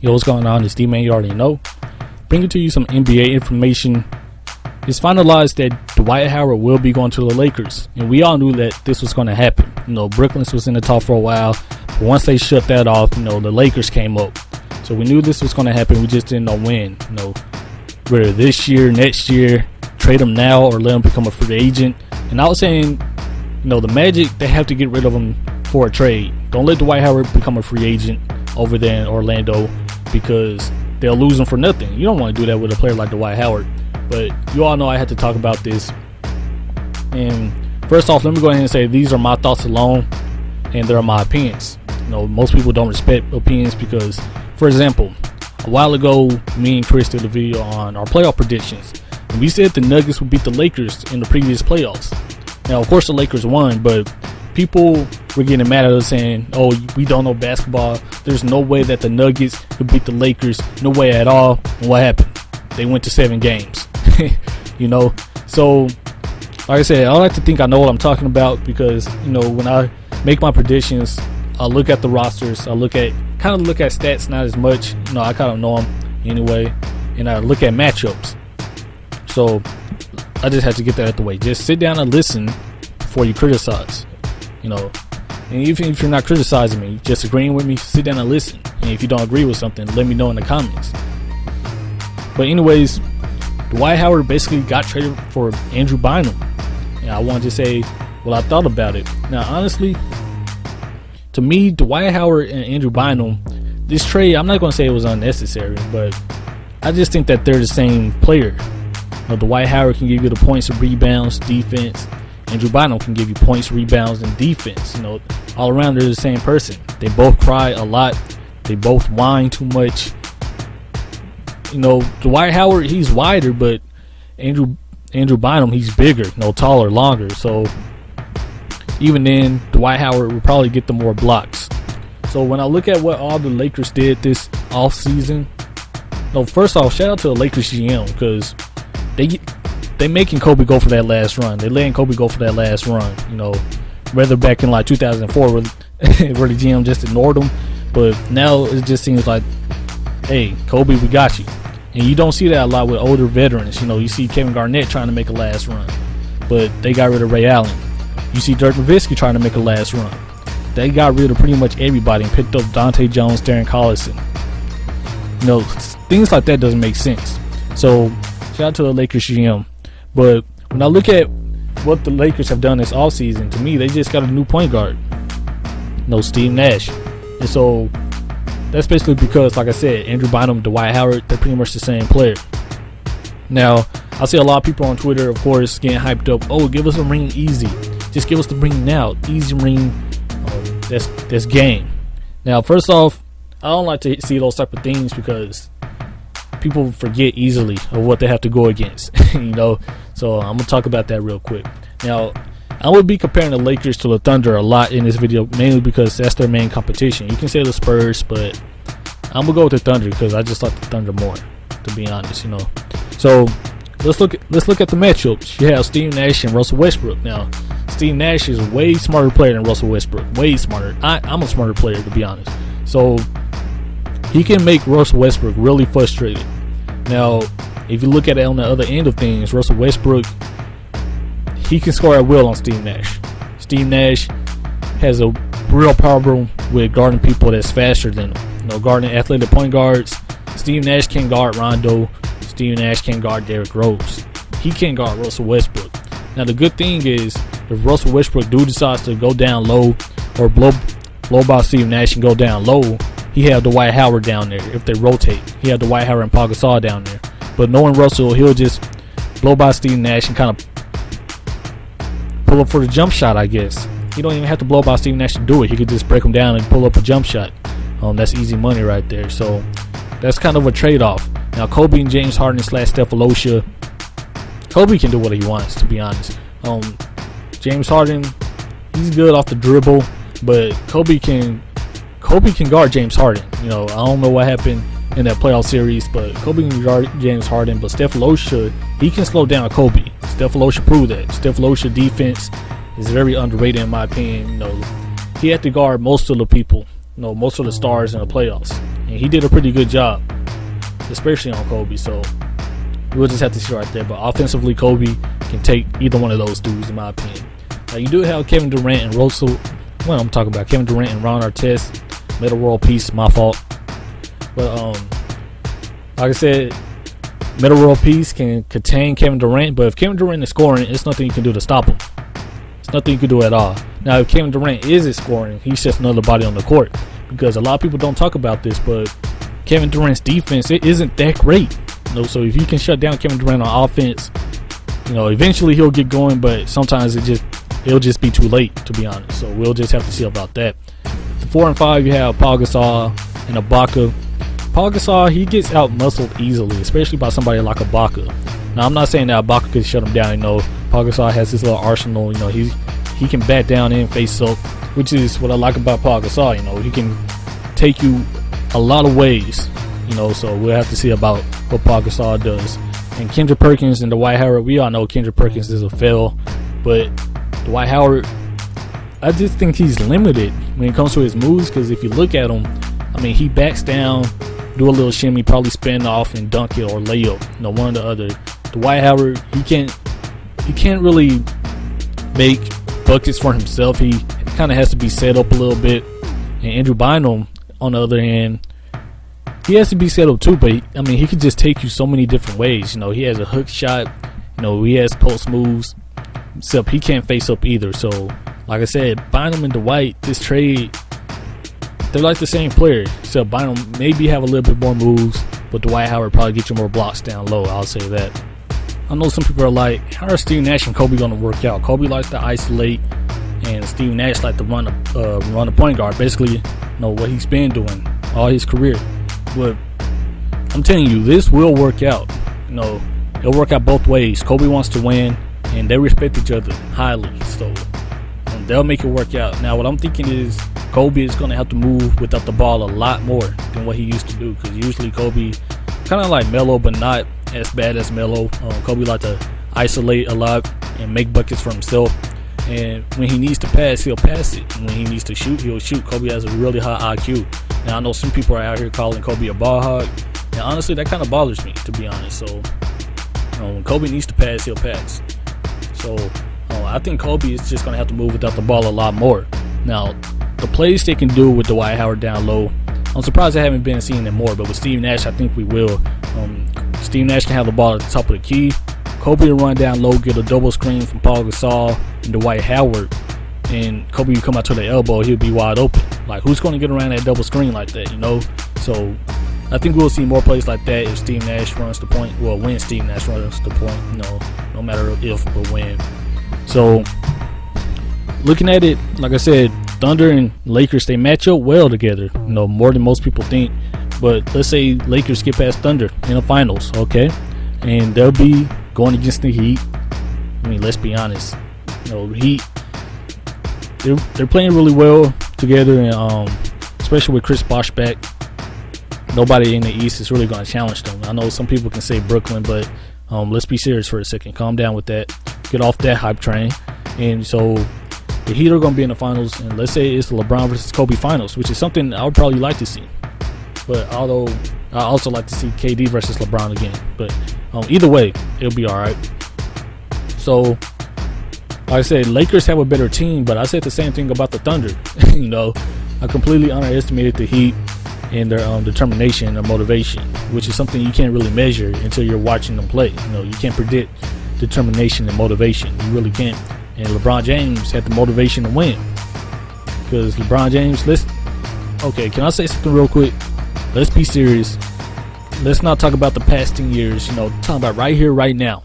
Yo, what's going on? It's D-Man, you already know. Bringing to you some NBA information. It's finalized that Dwight Howard will be going to the Lakers, and we all knew that this was going to happen. Brooklyn was in the talk for a while, but once they shut that off, the Lakers came up. So we knew this was going to happen. We just didn't know when. Whether this year, next year, trade him now or let him become a free agent. And I was saying, the Magic, they have to get rid of him for a trade. Don't let Dwight Howard become a free agent over there in Orlando, because they'll lose him for nothing. You don't want to do that with a player like Dwight Howard. But you all know I had to talk about this. And first off, let me go ahead and say these are my thoughts alone, and they're my opinions. Most people don't respect opinions because, for example, a while ago, me and Chris did a video on our playoff predictions, and we said the Nuggets would beat the Lakers in the previous playoffs. Now, of course, the Lakers won, but people were getting mad at us saying, oh, we don't know basketball. There's no way that the Nuggets could beat the Lakers. No way at all. And what happened? They went to 7 games. So like I said, I like to think I know what I'm talking about, because when I make my predictions, I look at the rosters, I look at stats, not as much. I kind of know them anyway, and I look at matchups. So I just had to get that out the way. Just sit down and listen before you criticize. And even if you're not criticizing me, just agreeing with me, sit down and listen. And if you don't agree with something, let me know in the comments. But anyways, Dwight Howard basically got traded for Andrew Bynum. And I wanted to say what I thought about it. Now, honestly, to me, Dwight Howard and Andrew Bynum, this trade, I'm not going to say it was unnecessary, but I just think that they're the same player. Dwight Howard can give you the points and rebounds, defense. Andrew Bynum can give you points, rebounds, and defense. All around they're the same person. They both cry a lot. They both whine too much. Dwight Howard, he's wider, but Andrew Bynum, he's bigger, taller, longer. So even then, Dwight Howard will probably get the more blocks. So when I look at what all the Lakers did this offseason, first off, shout out to the Lakers GM, because they making Kobe go for that last run. They letting Kobe go for that last run. Rather back in like 2004 where the GM just ignored him, but now it just seems like, hey, Kobe, we got you. And you don't see that a lot with older veterans. You see Kevin Garnett trying to make a last run, but they got rid of Ray Allen. You see Dirk Nowitzki trying to make a last run. They got rid of pretty much everybody and picked up Dante Jones, Darren Collison. Things like that doesn't make sense. So shout out to the Lakers GM. But when I look at what the Lakers have done this offseason, to me, they just got a new point guard. Steve Nash. And so that's basically because, like I said, Andrew Bynum, Dwight Howard, they're pretty much the same player. Now, I see a lot of people on Twitter, of course, getting hyped up. Oh, give us a ring easy. Just give us the ring now. Easy ring. That's game. Now, first off, I don't like to see those type of things because people forget easily of what they have to go against. So I'm gonna talk about that real quick. Now, I would be comparing the Lakers to the Thunder a lot in this video, mainly because that's their main competition. You can say the Spurs, but I'm gonna go with the Thunder because I just like the Thunder more, to be honest. So let's look at the matchups. You have Steve Nash and Russell Westbrook. Now, Steve Nash is a way smarter player than Russell Westbrook. Way smarter. I'm a smarter player, to be honest. So he can make Russell Westbrook really frustrated. Now, if you look at it on the other end of things, Russell Westbrook, he can score at will on Steve Nash. Steve Nash has a real problem with guarding people that's faster than him. Guarding athletic point guards. Steve Nash can guard Rondo. Steve Nash can guard Derrick Rose. He can't guard Russell Westbrook. Now, the good thing is, if Russell Westbrook decides to go down low or blow by Steve Nash and go down low, he have Dwight Howard down there. If they rotate, he have Dwight Howard and Paul Gasol down there. But knowing Russell, he'll just blow by Steve Nash and kind of pull up for the jump shot, I guess. He don't even have to blow by Steve Nash to do it. He could just break him down and pull up a jump shot. That's easy money right there. So that's kind of a trade-off. Now, Kobe and James Harden / Stephalosha, Kobe can do what he wants, to be honest. James Harden, he's good off the dribble, but Kobe can guard James Harden. I don't know what happened in that playoff series, but Kobe can guard James Harden. But Stephalosha, he can slow down Kobe. Stephalosha proved that. Stephalosha defense is very underrated in my opinion. He had to guard most of the people. most of the stars in the playoffs, and he did a pretty good job, especially on Kobe. So we'll just have to see right there. But offensively, Kobe can take either one of those dudes, in my opinion. Now, you do have Kevin Durant and Russell. What I'm talking about, Kevin Durant and Ron Artest. Meta World Peace, my fault. But like I said, Meta World Peace can contain Kevin Durant. But if Kevin Durant is scoring, it's nothing you can do to stop him. It's nothing you can do at all. Now, if Kevin Durant isn't scoring, he's just another body on the court. Because a lot of people don't talk about this, but Kevin Durant's defense, it isn't that great. So if you can shut down Kevin Durant on offense, eventually he'll get going. But sometimes it'll just be too late, to be honest. So we'll just have to see about that. The 4 and 5, you have Paul Gasol and Ibaka. Paul Gasol, he gets out muscled easily, especially by somebody like Ibaka. Now, I'm not saying that Ibaka could shut him down. Paul Gasol has this little arsenal. He can bat down and face up, which is what I like about Paul Gasol. He can take you a lot of ways. So we'll have to see about what Paul Gasol does. And Kendrick Perkins and Dwight Howard, we all know Kendrick Perkins is a fail, but Dwight Howard, I just think he's limited when it comes to his moves, because if you look at him, he backs down, do a little shimmy, probably spin off and dunk it or layup, one or the other. Dwight Howard, he can't really make buckets for himself. He kind of has to be set up a little bit. And Andrew Bynum, on the other hand, he has to be set up too, but he could just take you so many different ways. He has a hook shot, he has post moves, except he can't face up either. So like I said, Bynum and Dwight, this trade, they're like the same player, except Bynum maybe have a little bit more moves, but Dwight Howard probably get you more blocks down low. I'll say that. I know some people are like, how are Steve Nash and Kobe going to work out? Kobe likes to isolate, and Steve Nash likes to run a point guard. Basically, what he's been doing all his career. But I'm telling you, this will work out. It'll work out both ways. Kobe wants to win, and they respect each other highly. So they'll make it work out. Now, what I'm thinking is Kobe is going to have to move without the ball a lot more than what he used to do, because usually Kobe kind of like Melo, but not as bad as Melo. Kobe like to isolate a lot and make buckets for himself. And when he needs to pass, he'll pass it. And when he needs to shoot, he'll shoot. Kobe has a really high IQ. Now, I know some people are out here calling Kobe a ball hog. And honestly, that kind of bothers me, to be honest. So when Kobe needs to pass, he'll pass. So I think Kobe is just going to have to move without the ball a lot more. Now, the plays they can do with Dwight Howard down low, I'm surprised I haven't been seeing them more. But with Steve Nash, I think we will. Steve Nash can have the ball at the top of the key. Kobe will run down low, get a double screen from Paul Gasol and Dwight Howard, and Kobe will come out to the elbow. He'll be wide open. Like, who's going to get around that double screen like that, So I think we'll see more plays like that if Steve Nash runs the point. Well, when Steve Nash runs the point, no matter if or when. So looking at it, like I said, Thunder and Lakers, they match up well together, more than most people think. But let's say Lakers get past Thunder in the finals, okay? And they'll be going against the Heat. Let's be honest. Heat, they're playing really well together, and especially with Chris Bosh back, nobody in the East is really going to challenge them. I know some people can say Brooklyn, but let's be serious for a second. Calm down with that. Get off that hype train. And so the Heat are going to be in the finals, and let's say it's the LeBron versus Kobe finals, which is something I would probably like to see. But although I also like to see KD versus LeBron again. But either way, it'll be all right. So, like I said, Lakers have a better team, but I said the same thing about the Thunder. I completely underestimated the Heat and their determination and their motivation, which is something you can't really measure until you're watching them play. You can't predict determination and motivation. You really can't. And LeBron James had the motivation to win, because LeBron James, can I say something real quick? Let's be serious. Let's not talk about the past 10 years. Talking about right here, right now.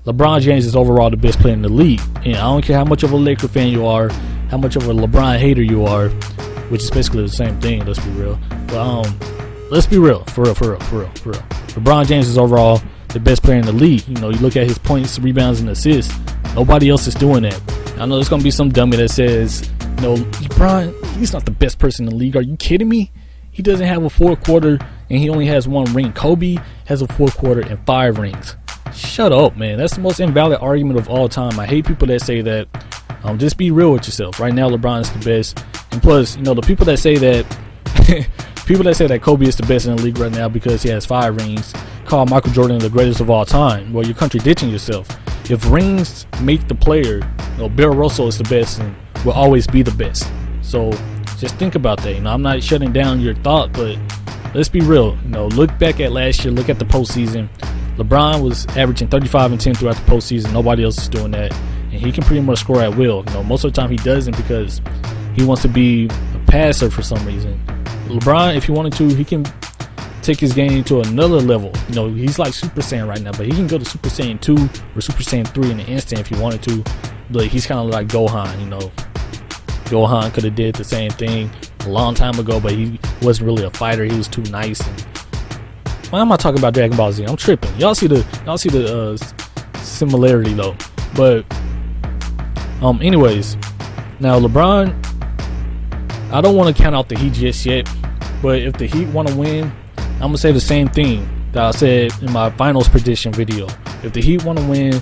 LeBron James is overall the best player in the league. And I don't care how much of a Laker fan you are, how much of a LeBron hater you are, which is basically the same thing, let's be real. But let's be real. For real. LeBron James is overall the best player in the league. You look at his points, rebounds, and assists. Nobody else is doing that. I know there's going to be some dummy that says, LeBron, he's not the best person in the league. Are you kidding me? He doesn't have a fourth quarter, and he only has one ring. Kobe has a fourth quarter and 5 rings. Shut up, man. That's the most invalid argument of all time. I hate people that say that. Just be real with yourself. Right now, LeBron is the best, And plus, you know, the people that say that Kobe is the best in the league right now because he has 5 rings, call Michael Jordan the greatest of all time. Well, you're contradicting yourself. If rings make the player, you know, Bill Russell is the best and will always be the best. So just think about that. You know, I'm not shutting down your thought, but let's be real. You know, look back at last year. Look at the postseason. LeBron was averaging 35 and 10 throughout the postseason. Nobody else is doing that, and he can pretty much score at will. You know, most of the time he doesn't because he wants to be a passer for some reason. LeBron, if he wanted to, he can take his game to another level. You know, he's like Super Saiyan right now, but he can go to Super Saiyan 2 or Super Saiyan 3 in an instant if he wanted to. But he's kind of like Gohan, you know. Gohan could have did the same thing a long time ago, but he wasn't really a fighter. He was too nice. And why am I talking about Dragon Ball Z? I'm tripping. Y'all see the similarity though. But anyways, now LeBron, I don't want to count out the Heat just yet, but if the Heat want to win, I'm gonna say the same thing that I said in my finals prediction video. If the Heat want to win,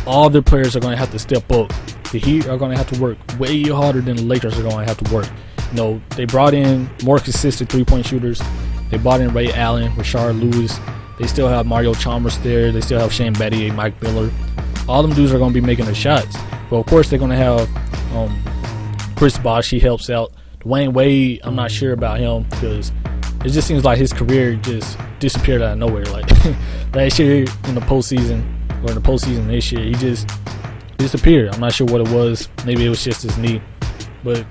all their players are going to have to step up. The Heat are going to have to work way harder than the Lakers are going to have to work. You know, they brought in more consistent 3-point shooters. They brought in Ray Allen, Rashard Lewis. They still have Mario Chalmers there. They still have Shane Battier, Mike Miller. All them dudes are going to be making their shots. But of course, they're going to have Chris Bosh. He helps out. Dwayne Wade, I'm not sure about him because it just seems like his career just disappeared out of nowhere. Like last year in the postseason, or in the postseason this year, he just disappeared. I'm not sure what it was. Maybe it was just his knee. But,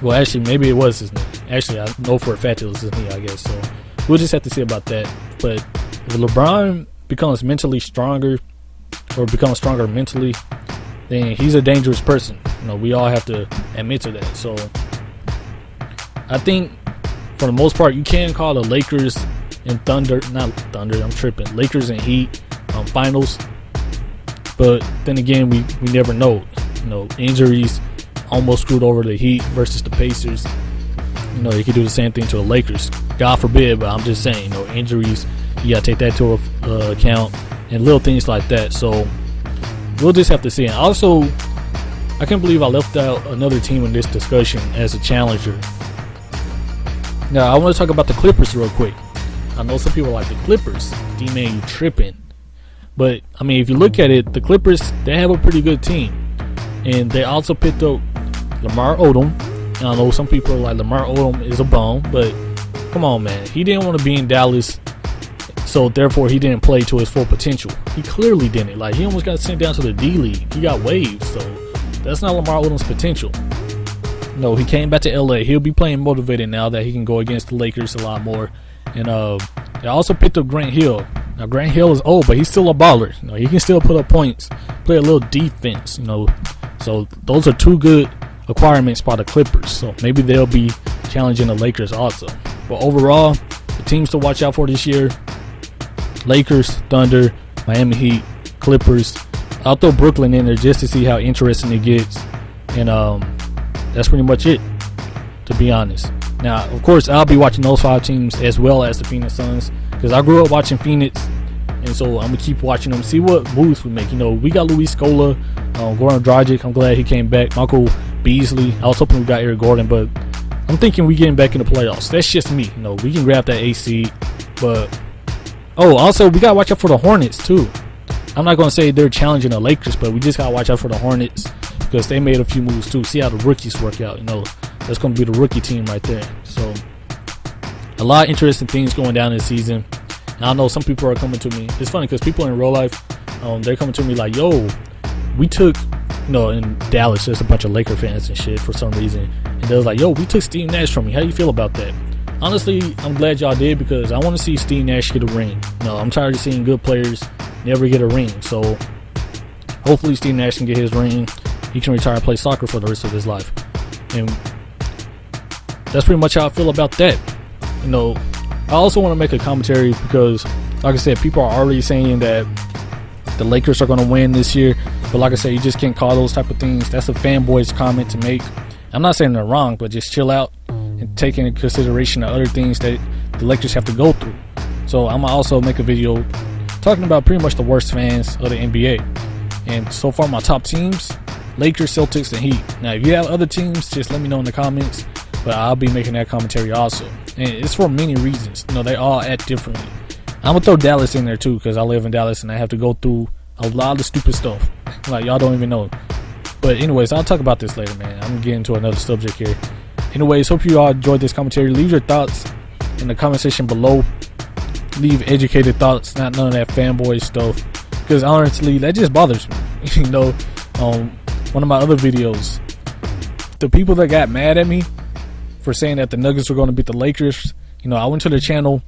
well, actually, maybe it was his knee. Actually, I know for a fact it was his knee, I guess. So we'll just have to see about that. But if LeBron becomes mentally stronger or becomes stronger mentally, then he's a dangerous person. You know, we all have to admit to that. So I think for the most part, you can call the Lakers and Lakers and Heat finals. But then again, we never know. You know, injuries almost screwed over the Heat versus the Pacers. You know, you could do the same thing to the Lakers. God forbid, but I'm just saying, you know, injuries, you gotta take that to account and little things like that. So we'll just have to see. And also, I can't believe I left out another team in this discussion as a challenger. Now, I want to talk about the Clippers real quick. I know some people like the Clippers. D-Man, you tripping. But, I mean, if you look at it, the Clippers, they have a pretty good team. And they also picked up Lamar Odom. And I know some people are like, Lamar Odom is a bum. But, come on, man. He didn't want to be in Dallas. So, therefore, he didn't play to his full potential. He clearly didn't. Like, he almost got sent down to the D-League. He got waived. So, that's not Lamar Odom's potential. No, he came back to LA. He'll be playing motivated now that he can go against the Lakers a lot more. And they also picked up Grant Hill. Now, Grant Hill is old, but he's still a baller. You know, he can still put up points, play a little defense, you know. So those are two good acquirements by the Clippers. So maybe they'll be challenging the Lakers also. But overall, the teams to watch out for this year: Lakers, Thunder, Miami Heat, Clippers. I'll throw Brooklyn in there just to see how interesting it gets. And that's pretty much it, to be honest. Now, of course, I'll be watching those 5 teams as well as the Phoenix Suns because I grew up watching Phoenix, and so I'm going to keep watching them, see what moves we make. You know, we got Luis Scola, Goran Dragic. I'm glad he came back. Michael Beasley. I was hoping we got Eric Gordon, but I'm thinking we getting back in the playoffs. That's just me. You know, we can grab that AC. But, also, we got to watch out for the Hornets, too. I'm not going to say they're challenging the Lakers, but we just got to watch out for the Hornets because they made a few moves, too. See how the rookies work out, you know. That's going to be the rookie team right there. So, a lot of interesting things going down this season. And I know some people are coming to me. It's funny because people in real life, they're coming to me like, yo, we took, you know, in Dallas, there's a bunch of Laker fans and shit for some reason. And they was like, yo, we took Steve Nash from you. How do you feel about that? Honestly, I'm glad y'all did because I want to see Steve Nash get a ring. You know, I'm tired of seeing good players never get a ring. So, hopefully Steve Nash can get his ring. He can retire and play soccer for the rest of his life. And that's pretty much how I feel about that. You know, I also want to make a commentary because, like I said, people are already saying that the Lakers are going to win this year. But like I said, you just can't call those type of things. That's a fanboy's comment to make. I'm not saying they're wrong, but just chill out and take into consideration the other things that the Lakers have to go through. So I'm going to also make a video talking about pretty much the worst fans of the NBA. And so far, my top teams, Lakers, Celtics, and Heat. Now, if you have other teams, just let me know in the comments. But I'll be making that commentary also. And it's for many reasons. You know, they all act differently. I'm going to throw Dallas in there too, because I live in Dallas and I have to go through a lot of stupid stuff. Like, y'all don't even know. But anyways, I'll talk about this later, man. I'm going to get into another subject here. Anyways, hope you all enjoyed this commentary. Leave your thoughts in the comment section below. Leave educated thoughts, not none of that fanboy stuff. Because honestly, that just bothers me. You know, one of my other videos, the people that got mad at me for saying that the Nuggets were going to beat the Lakers, you know, I went to their channel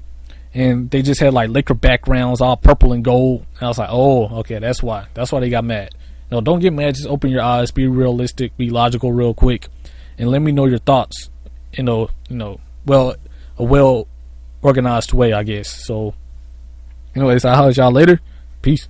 and they just had like Laker backgrounds, all purple and gold. And I was like, oh, okay, that's why they got mad. No, don't get mad. Just open your eyes, be realistic, be logical real quick, and let me know your thoughts. A well organized way, I guess. So anyways, I'll holler at y'all later. Peace.